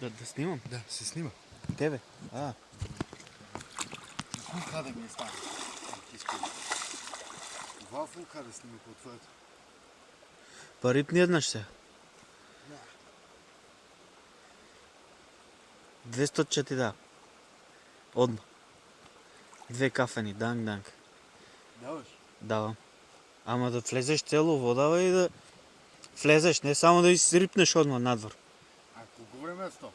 Да снимам? Да, се снима. Тебе? Каде ми е стане? Вафл каде снима по твоето? Па рипни еднаш се. Не. 200 ќе ти да. Одма. 2 кафени, данг. Даваш? Давам. Ама да влезеш цело водава и да влезеш, не само да изрипнеш одма надвор. А колко време е сто?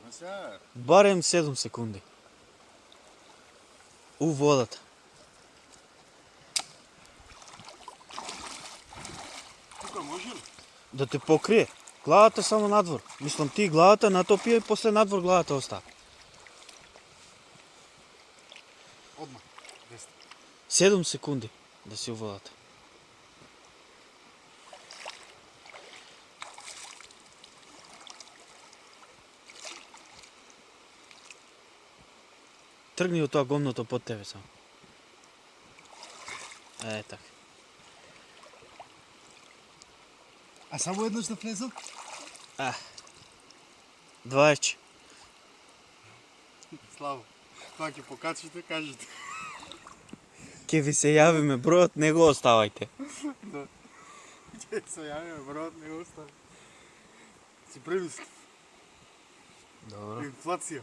Ма сега... Барем 7 секунди. У водата. Тука може ли? Да те покрие. Главата само надвор. Мислам ти главата натопија и после надвор главата остава. Одма. 7 секунди да си у водата. Тргни од тоа гомното под тебе само. Така. А само еднаш да влезам? 20. Славо. Тоа ќе покачите, кажете. Ке ви се јавиме, бројот не го оставајте. Да. Ќе се јавиме, бројот не го остави. Си премисли. Добро. Инфлација.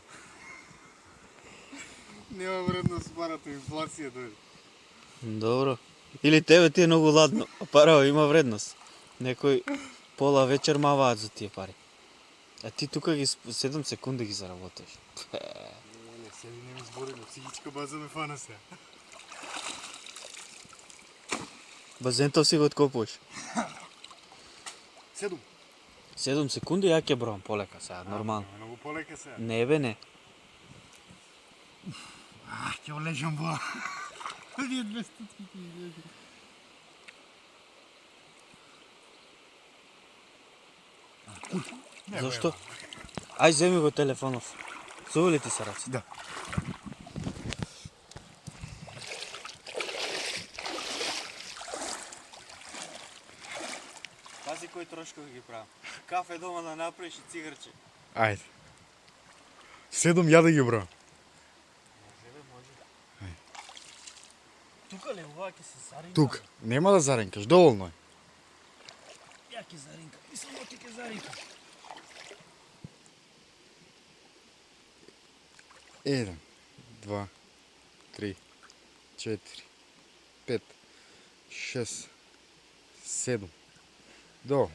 Нема вредност парата, инфлација дојде. Добро. Или тебе ти е многу ладно, а парава има вредност. Некој пола вечер маваат за тие пари. А ти тука ги 7 секунди ги заработиш. Не, седи не ми збориме, психичка база ме фана сега. Базентов си го откопуваш. 7. 7 секунди, ја ќе броам полека сега, нормално. Многу полека сега. Не бе, не. Ќе олежам во... Вие 200 ти Зошто? Ај, земи го телефонов. Зови ли ти се раците? Да. Пази кој трошкови ги правам. Кафе дома да направиш и цигарче. Ајде. 7 ја да ги бројам. Може. Тука ли ова ќе се заринкам? Тук. Нема да заренкаш, доволно е. Ја ќе заринкам. И само ти ќе заринкам. 1, 2, 3, 4, 5, 6, 7. Доволно.